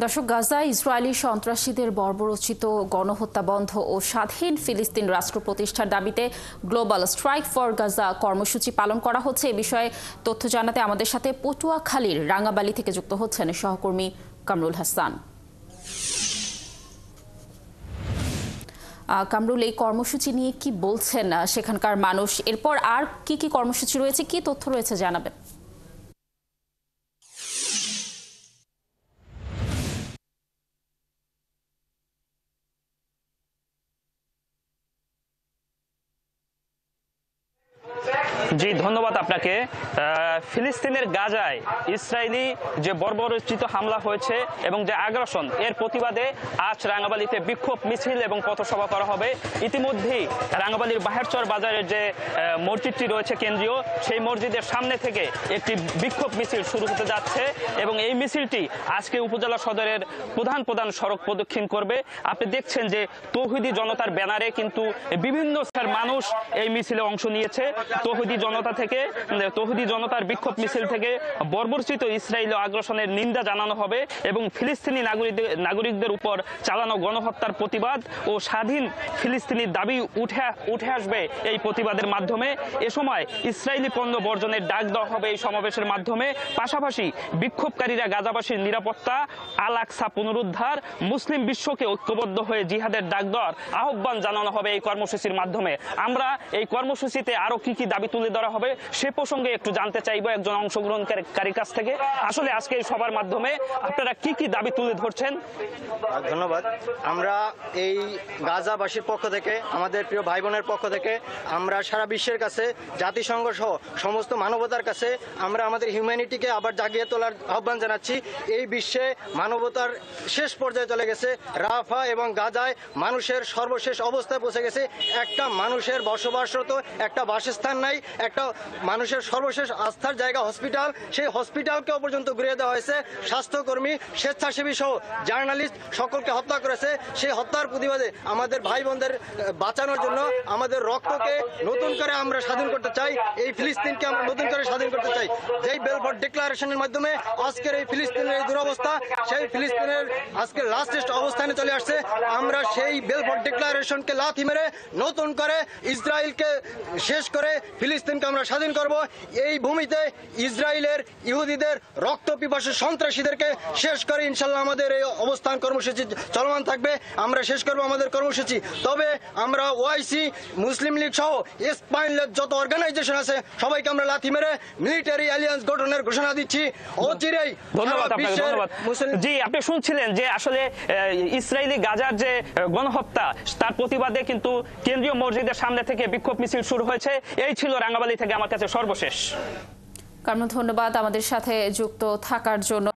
দর্শক, গাজায় ইসরায়েলি সন্ত্রাসীদের বর্বরোচিত গণহত্যা বন্ধ ও স্বাধীন ফিলিস্তিন রাষ্ট্র প্রতিষ্ঠার দাবিতে গ্লোবাল স্ট্রাইক ফর গাজা কর্মসূচি পালন করা হচ্ছে। এ বিষয়ে তথ্য জানাতে আমাদের সাথে পটুয়াখালীর রাঙ্গাবালি থেকে যুক্ত হচ্ছেন সহকর্মী কামরুল হাসান। কামরুল, এই কর্মসূচি নিয়ে কি বলছেন সেখানকার মানুষ? এরপর আর কি কি কর্মসূচি রয়েছে, কি তথ্য রয়েছে জানাবেন। জি, ধন্যবাদ আপনাকে। ফিলিস্তিনের গাজায় ইসরায়েলি যে বর্বরোচিত হামলা হয়েছে এবং যে আগ্রাসন, এর প্রতিবাদে আজ রাঙ্গাবালিতে বিক্ষোভ মিছিল এবং পথসভা করা হবে। ইতিমধ্যেই রাঙ্গাবালির বাহেরচর বাজারের যে মসজিদটি রয়েছে কেন্দ্রীয়, সেই মসজিদের সামনে থেকে একটি বিক্ষোভ মিছিল শুরু হতে যাচ্ছে এবং এই মিছিলটি আজকে উপজেলা সদরের প্রধান প্রধান সড়ক প্রদক্ষিণ করবে। আপনি দেখছেন যে তৌহিদি জনতার ব্যানারে কিন্তু বিভিন্ন মানুষ এই মিছিলে অংশ নিয়েছে। তৌহিদি জনতার বিক্ষোভ মিছিল থেকে বর্বরচিত ইসরায়েলি আগ্রাসনের নিন্দা জানানো হবে এবং ফিলিস্তিনি নাগরিকদের উপর চালানো গণহত্যার প্রতিবাদ ও স্বাধীন ফিলিস্তিনির দাবি উঠে আসবে এই প্রতিবাদের মাধ্যমে। এ সময় ইসরায়েলি পণ্য বর্জনের ডাক দেওয়া হবে এই সমাবেশের মাধ্যমে। পাশাপাশি বিক্ষোভকারীরা গাজাবাসীর নিরাপত্তা, আল আকসা পুনরুদ্ধার, মুসলিম বিশ্বকে ঐক্যবদ্ধ হয়ে জিহাদের ডাক দেওয়ার আহ্বান জানানো হবে এই কর্মসূচির মাধ্যমে। আমরা এই কর্মসূচিতে আরো কি কি দাবি তুলে ধরা হবে সে প্রসঙ্গে একটু জানতে চাইবো একজন অংশগ্রহণকারীর কাছ থেকে। আসলে আজকে এই সবার মাধ্যমে আপনারা কি কি দাবি তুলে ধরছেন? ধন্যবাদ। আমরা এই গাজাবাসীর পক্ষ থেকে, আমাদের প্রিয় ভাই বোনের পক্ষ থেকে আমরা সারা বিশ্বের কাছে, জাতিসংঘ সহ সমস্ত মানবতার কাছে আমরা আমাদের হিউম্যানিটিকে আবার জাগিয়ে তোলার আহ্বান জানাচ্ছি। এই বিশ্বে মানবতার শেষ পর্যায়ে চলে গেছে। রাফা এবং গাজায় মানুষের সর্বশেষ অবস্থায় পৌঁছে গেছে। একটা মানুষের বসবাসরত একটা বাসস্থান নাই, একটা মানুষের সর্বশেষ আস্থার জায়গা হসপিটাল, সেই হসপিটালকেও পর্যন্ত ঘুরিয়ে দেওয়া হয়েছে। স্বাস্থ্যকর্মী, স্বেচ্ছাসেবী সহ জার্নালিস্ট সকলকে হত্যা করেছে। সেই হত্যার প্রতিবাদে আমাদের ভাই বোনদের বাঁচানোর জন্য আমাদের রক্তকে নতুন করে আমরা স্বাধীন করতে চাই। এই ফিলিস্তিনকে আমরা নতুন করে স্বাধীন করতে চাই। যেই বেলফোর ডিক্লারেশনের মাধ্যমে আজকের এই ফিলিস্তিনের এই দুরবস্থা, সেই ফিলিস্তিনের আজকে লাস্টেস্ট অবস্থানে চলে আসছে। আমরা সেই বেলফোর ডিক্লারেশনকে লাথি মেরে নতুন করে ইসরায়েলকে শেষ করে ফিলিস্তিনকে আমরা স্বাধীন করব। এই ভূমিতে ইসরায়েলের ইহুদিদের রক্ত পিপাসু সন্ত্রাসীদেরকে শেষ করে ইনশাল্লাহ আমাদের এই অবস্থান কর্মসূচি চলমান থাকবে। আমরা শেষ করব আমাদের কর্মসূচি। তবে আমরা ওআইসি, মুসলিম লীগ সহ স্পাইনলেস যত অর্গানাইজেশন আছে সবাইকে আমরা লাথি মেরে মিলিটারি অ্যালিয়েন্স গঠনের ঘোষণা দিচ্ছি অচিরেই। ধন্যবাদ আপনাকে। ধন্যবাদ। জি, আপনি শুনছিলেন যে আসলে ইসরায়েলি গাজার যে গণহত্যা, তার প্রতিবাদে কিন্তু কেন্দ্রীয় মসজিদের সামনে থেকে বিক্ষোভ মিছিল শুরু হয়েছে। এই ছিল রাঙ্গাবালি থেকে আমার কাছে সর্বশেষ। কামরুল, ধন্যবাদ আমাদের সাথে যুক্ত থাকার জন্য।